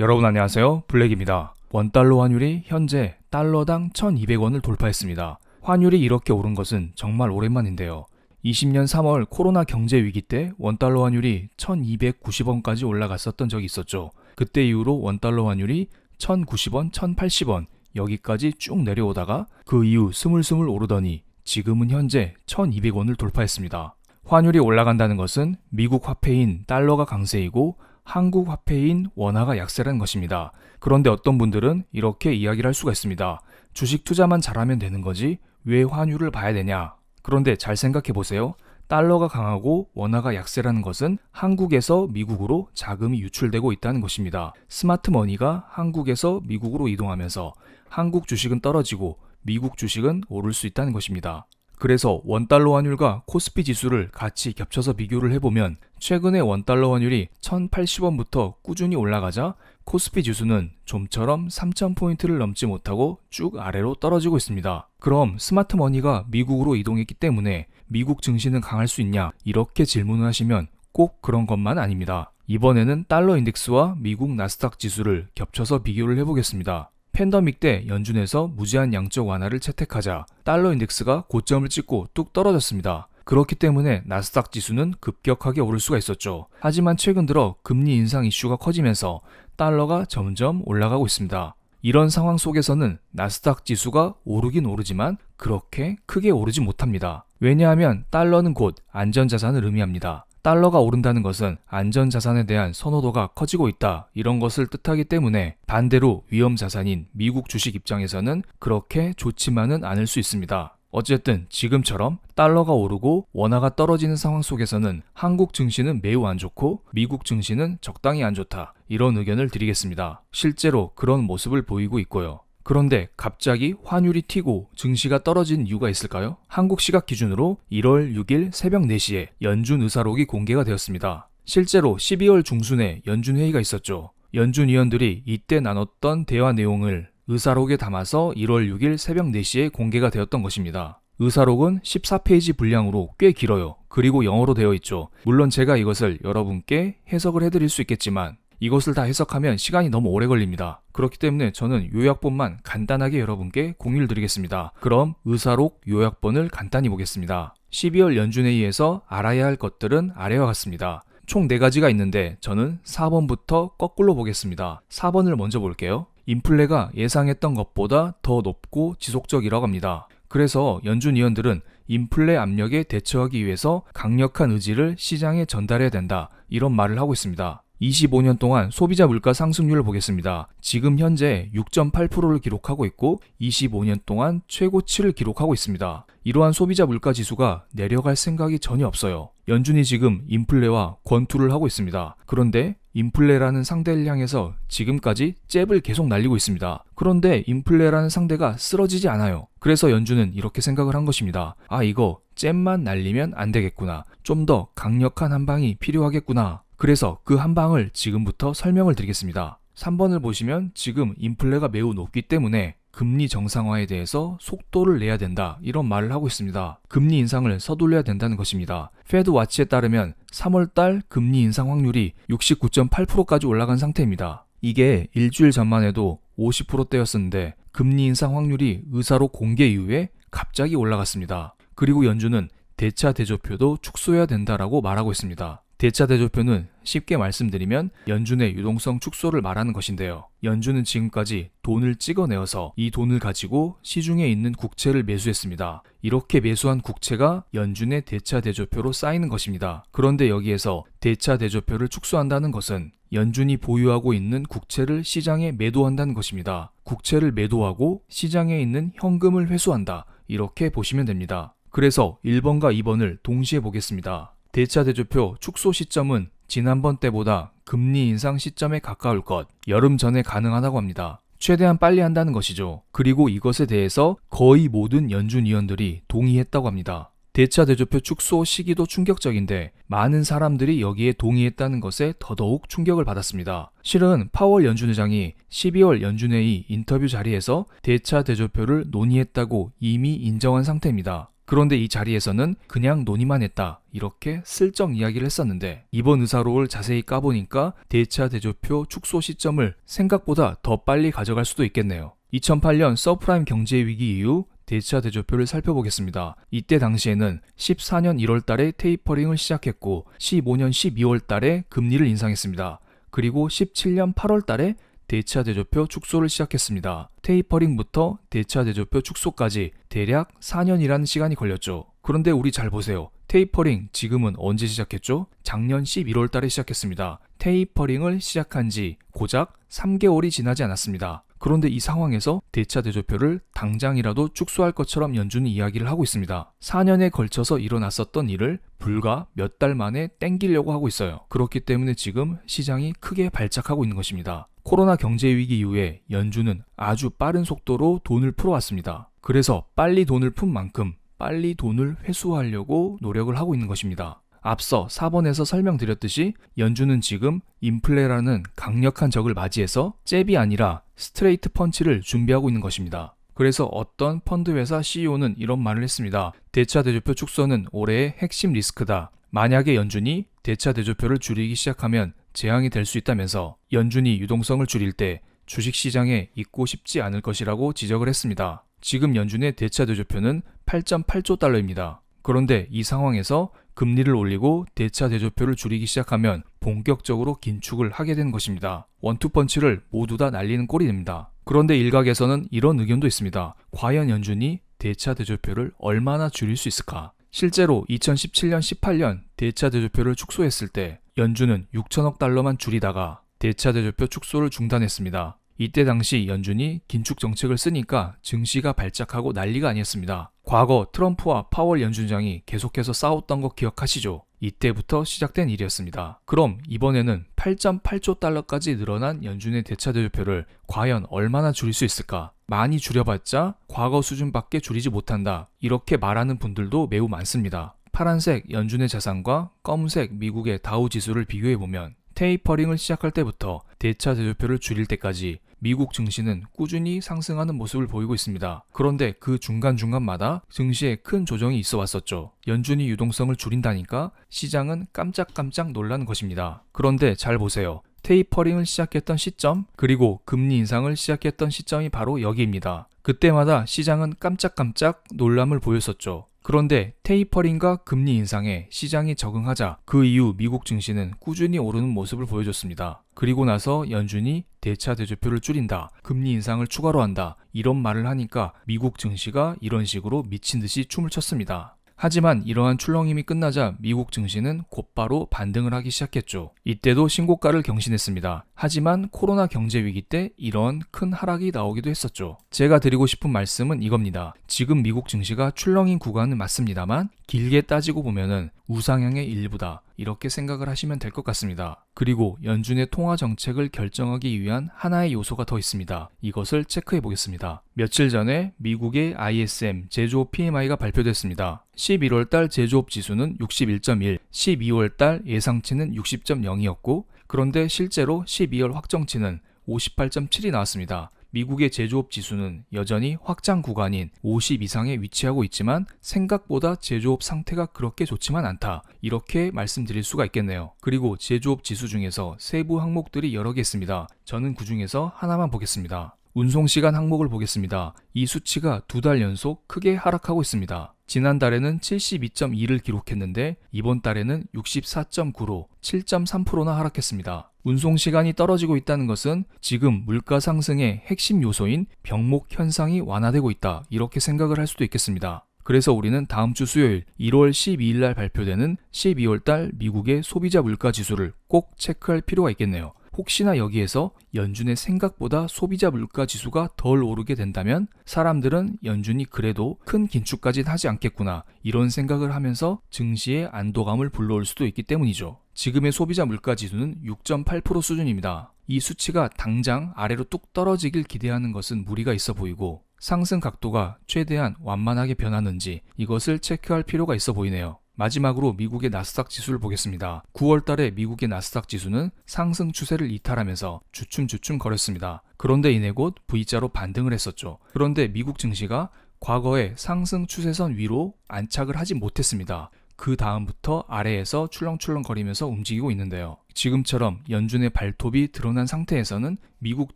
여러분 안녕하세요. 블랙입니다. 원달러 환율이 현재 달러당 1200원을 돌파했습니다. 환율이 이렇게 오른 것은 정말 오랜만인데요. 20년 3월 코로나 경제 위기 때 원달러 환율이 1290원까지 올라갔었던 적이 있었죠. 그때 이후로 원달러 환율이 1090원, 1080원 여기까지 쭉 내려오다가 그 이후 스물스물 오르더니 지금은 현재 1200원을 돌파했습니다. 환율이 올라간다는 것은 미국 화폐인 달러가 강세이고 한국 화폐인 원화가 약세라는 것입니다. 그런데 어떤 분들은 이렇게 이야기를 할 수가 있습니다. 주식 투자만 잘하면 되는 거지 왜 환율을 봐야 되냐? 그런데 잘 생각해 보세요. 달러가 강하고 원화가 약세라는 것은 한국에서 미국으로 자금이 유출되고 있다는 것입니다. 스마트 머니가 한국에서 미국으로 이동하면서 한국 주식은 떨어지고 미국 주식은 오를 수 있다는 것입니다. 그래서 원달러 환율과 코스피 지수를 같이 겹쳐서 비교를 해보면 최근에 원달러 환율이 1080원부터 꾸준히 올라가자 코스피 지수는 좀처럼 3000포인트를 넘지 못하고 쭉 아래로 떨어지고 있습니다. 그럼 스마트 머니가 미국으로 이동했기 때문에 미국 증시는 강할 수 있냐? 이렇게 질문을 하시면 꼭 그런 것만 아닙니다. 이번에는 달러 인덱스와 미국 나스닥 지수를 겹쳐서 비교를 해보겠습니다. 팬데믹 때 연준에서 무제한 양적 완화를 채택하자 달러 인덱스가 고점을 찍고 뚝 떨어졌습니다. 그렇기 때문에 나스닥 지수는 급격하게 오를 수가 있었죠. 하지만 최근 들어 금리 인상 이슈가 커지면서 달러가 점점 올라가고 있습니다. 이런 상황 속에서는 나스닥 지수가 오르긴 오르지만 그렇게 크게 오르지 못합니다. 왜냐하면 달러는 곧 안전자산을 의미합니다. 달러가 오른다는 것은 안전자산에 대한 선호도가 커지고 있다 이런 것을 뜻하기 때문에 반대로 위험자산인 미국 주식 입장에서는 그렇게 좋지만은 않을 수 있습니다. 어쨌든 지금처럼 달러가 오르고 원화가 떨어지는 상황 속에서는 한국 증시는 매우 안 좋고 미국 증시는 적당히 안 좋다 이런 의견을 드리겠습니다. 실제로 그런 모습을 보이고 있고요. 그런데 갑자기 환율이 튀고 증시가 떨어진 이유가 있을까요? 한국 시각 기준으로 1월 6일 새벽 4시에 연준 의사록이 공개가 되었습니다. 실제로 12월 중순에 연준 회의가 있었죠. 연준 위원들이 이때 나눴던 대화 내용을 의사록에 담아서 1월 6일 새벽 4시에 공개가 되었던 것입니다. 의사록은 14페이지 분량으로 꽤 길어요. 그리고 영어로 되어 있죠. 물론 제가 이것을 여러분께 해석을 해드릴 수 있겠지만 이것을 다 해석하면 시간이 너무 오래 걸립니다. 그렇기 때문에 저는 요약본만 간단하게 여러분께 공유를 드리겠습니다. 그럼 의사록 요약본을 간단히 보겠습니다. 12월 연준회의에서 알아야 할 것들은 아래와 같습니다. 총 4가지가 있는데 저는 4번부터 거꾸로 보겠습니다. 4번을 먼저 볼게요. 인플레가 예상했던 것보다 더 높고 지속적이라고 합니다. 그래서 연준 위원들은 인플레 압력에 대처하기 위해서 강력한 의지를 시장에 전달해야 된다 이런 말을 하고 있습니다. 25년 동안 소비자 물가 상승률을 보겠습니다. 지금 현재 6.8%를 기록하고 있고 25년 동안 최고치를 기록하고 있습니다. 이러한 소비자 물가 지수가 내려갈 생각이 전혀 없어요. 연준이 지금 인플레와 권투를 하고 있습니다. 그런데 인플레라는 상대를 향해서 지금까지 잽을 계속 날리고 있습니다. 그런데 인플레라는 상대가 쓰러지지 않아요. 그래서 연준은 이렇게 생각을 한 것입니다. 이거 잽만 날리면 안 되겠구나. 좀 더 강력한 한 방이 필요하겠구나. 그래서 그 한 방을 지금부터 설명을 드리겠습니다. 3번을 보시면 지금 인플레가 매우 높기 때문에 금리 정상화에 대해서 속도를 내야 된다 이런 말을 하고 있습니다. 금리 인상을 서둘러야 된다는 것입니다. 페드 와치에 따르면 3월달 금리 인상 확률이 69.8%까지 올라간 상태입니다. 이게 일주일 전만 해도 50%대였었는데 금리 인상 확률이 의사록 공개 이후에 갑자기 올라갔습니다. 그리고 연준은 대차 대조표도 축소해야 된다라고 말하고 있습니다. 대차 대조표는 쉽게 말씀드리면 연준의 유동성 축소를 말하는 것인데요. 연준은 지금까지 돈을 찍어내어서 이 돈을 가지고 시중에 있는 국채를 매수했습니다. 이렇게 매수한 국채가 연준의 대차 대조표로 쌓이는 것입니다. 그런데 여기에서 대차 대조표를 축소한다는 것은 연준이 보유하고 있는 국채를 시장에 매도한다는 것입니다. 국채를 매도하고 시장에 있는 현금을 회수한다. 이렇게 보시면 됩니다. 그래서 1번과 2번을 동시에 보겠습니다. 대차 대조표 축소 시점은 지난번 때보다 금리 인상 시점에 가까울 것, 여름 전에 가능하다고 합니다. 최대한 빨리 한다는 것이죠. 그리고 이것에 대해서 거의 모든 연준 위원들이 동의했다고 합니다. 대차 대조표 축소 시기도 충격적인데 많은 사람들이 여기에 동의했다는 것에 더더욱 충격을 받았습니다. 실은 파월 연준 의장이 12월 연준회의 인터뷰 자리에서 대차 대조표를 논의했다고 이미 인정한 상태입니다. 그런데 이 자리에서는 그냥 논의만 했다, 이렇게 슬쩍 이야기를 했었는데, 이번 의사록을 자세히 까보니까 대차 대조표 축소 시점을 생각보다 더 빨리 가져갈 수도 있겠네요. 2008년 서프라임 경제 위기 이후 대차 대조표를 살펴보겠습니다. 이때 당시에는 14년 1월 달에 테이퍼링을 시작했고 15년 12월 달에 금리를 인상했습니다. 그리고 17년 8월 달에 대차 대조표 축소를 시작했습니다. 테이퍼링부터 대차 대조표 축소까지 대략 4년이라는 시간이 걸렸죠. 그런데 우리 잘 보세요. 테이퍼링 지금은 언제 시작했죠? 작년 11월 달에 시작했습니다. 테이퍼링을 시작한 지 고작 3개월이 지나지 않았습니다. 그런데 이 상황에서 대차 대조표를 당장이라도 축소할 것처럼 연준이 이야기를 하고 있습니다. 4년에 걸쳐서 일어났었던 일을 불과 몇 달 만에 땡기려고 하고 있어요. 그렇기 때문에 지금 시장이 크게 발작하고 있는 것입니다. 코로나 경제 위기 이후에 연준은 아주 빠른 속도로 돈을 풀어왔습니다. 그래서 빨리 돈을 푼 만큼 빨리 돈을 회수하려고 노력을 하고 있는 것입니다. 앞서 4번에서 설명드렸듯이 연준은 지금 인플레라는 강력한 적을 맞이해서 잽이 아니라 스트레이트 펀치를 준비하고 있는 것입니다. 그래서 어떤 펀드 회사 CEO는 이런 말을 했습니다. 대차 대조표 축소는 올해의 핵심 리스크다. 만약에 연준이 대차 대조표를 줄이기 시작하면 재앙이 될 수 있다면서 연준이 유동성을 줄일 때 주식시장에 있고 싶지 않을 것이라고 지적을 했습니다. 지금 연준의 대차 대조표는 8.8조 달러입니다. 그런데 이 상황에서 금리를 올리고 대차 대조표를 줄이기 시작하면 본격적으로 긴축을 하게 되는 것입니다. 원투펀치를 모두 다 날리는 꼴이 됩니다. 그런데 일각에서는 이런 의견도 있습니다. 과연 연준이 대차 대조표를 얼마나 줄일 수 있을까? 실제로 2017년, 18년 대차 대조표를 축소했을 때 연준은 6천억 달러만 줄이다가 대차 대조표 축소를 중단했습니다. 이때 당시 연준이 긴축 정책을 쓰니까 증시가 발작하고 난리가 아니었습니다. 과거 트럼프와 파월 연준장이 계속해서 싸웠던 거 기억하시죠? 이때부터 시작된 일이었습니다. 그럼 이번에는 8.8조 달러까지 늘어난 연준의 대차 대조표를 과연 얼마나 줄일 수 있을까? 많이 줄여봤자 과거 수준밖에 줄이지 못한다, 이렇게 말하는 분들도 매우 많습니다. 파란색 연준의 자산과 검은색 미국의 다우 지수를 비교해보면 테이퍼링을 시작할 때부터 대차 대조표를 줄일 때까지 미국 증시는 꾸준히 상승하는 모습을 보이고 있습니다. 그런데 그 중간중간마다 증시에 큰 조정이 있어 왔었죠. 연준이 유동성을 줄인다니까 시장은 깜짝깜짝 놀라는 것입니다. 그런데 잘 보세요. 테이퍼링을 시작했던 시점, 그리고 금리 인상을 시작했던 시점이 바로 여기입니다. 그때마다 시장은 깜짝깜짝 놀람을 보였었죠. 그런데 테이퍼링과 금리 인상에 시장이 적응하자 그 이후 미국 증시는 꾸준히 오르는 모습을 보여줬습니다. 그리고 나서 연준이 대차 대조표를 줄인다, 금리 인상을 추가로 한다, 이런 말을 하니까 미국 증시가 이런 식으로 미친 듯이 춤을 췄습니다. 하지만 이러한 출렁임이 끝나자 미국 증시는 곧바로 반등을 하기 시작했죠. 이때도 신고가를 경신했습니다. 하지만 코로나 경제 위기 때 이런 큰 하락이 나오기도 했었죠. 제가 드리고 싶은 말씀은 이겁니다. 지금 미국 증시가 출렁인 구간은 맞습니다만 길게 따지고 보면은 우상향의 일부다, 이렇게 생각을 하시면 될 것 같습니다. 그리고 연준의 통화 정책을 결정하기 위한 하나의 요소가 더 있습니다. 이것을 체크해 보겠습니다. 며칠 전에 미국의 ISM 제조업 PMI가 발표됐습니다. 11월 달 제조업 지수는 61.1, 12월 달 예상치는 60.0이었고, 그런데 실제로 12월 확정치는 58.7이 나왔습니다. 미국의 제조업 지수는 여전히 확장 구간인 50 이상에 위치하고 있지만 생각보다 제조업 상태가 그렇게 좋지만 않다, 이렇게 말씀드릴 수가 있겠네요. 그리고 제조업 지수 중에서 세부 항목들이 여러 개 있습니다. 저는 그 중에서 하나만 보겠습니다. 운송시간 항목을 보겠습니다. 이 수치가 2달 연속 크게 하락하고 있습니다. 지난달에는 72.2를 기록했는데 이번 달에는 64.9로 7.3%나 하락했습니다. 운송시간이 떨어지고 있다는 것은 지금 물가 상승의 핵심 요소인 병목 현상이 완화되고 있다, 이렇게 생각을 할 수도 있겠습니다. 그래서 우리는 다음 주 수요일 1월 12일 날 발표되는 12월 달 미국의 소비자 물가 지수를 꼭 체크할 필요가 있겠네요. 혹시나 여기에서 연준의 생각보다 소비자 물가 지수가 덜 오르게 된다면 사람들은 연준이 그래도 큰 긴축까지는 하지 않겠구나, 이런 생각을 하면서 증시에 안도감을 불러올 수도 있기 때문이죠. 지금의 소비자 물가 지수는 6.8% 수준입니다. 이 수치가 당장 아래로 뚝 떨어지길 기대하는 것은 무리가 있어 보이고, 상승 각도가 최대한 완만하게 변하는지 이것을 체크할 필요가 있어 보이네요. 마지막으로 미국의 나스닥 지수를 보겠습니다. 9월 달에 미국의 나스닥 지수는 상승 추세를 이탈하면서 주춤주춤 거렸습니다. 그런데 이내 곧 V자로 반등을 했었죠. 그런데 미국 증시가 과거에 상승 추세선 위로 안착을 하지 못했습니다. 그 다음부터 아래에서 출렁출렁거리면서 움직이고 있는데요. 지금처럼 연준의 발톱이 드러난 상태에서는 미국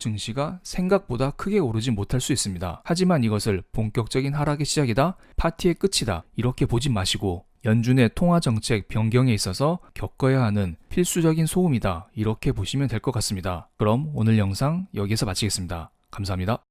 증시가 생각보다 크게 오르지 못할 수 있습니다. 하지만 이것을 본격적인 하락의 시작이다, 파티의 끝이다, 이렇게 보지 마시고 연준의 통화정책 변경에 있어서 겪어야 하는 필수적인 소음이다, 이렇게 보시면 될 것 같습니다. 그럼 오늘 영상 여기서 마치겠습니다. 감사합니다.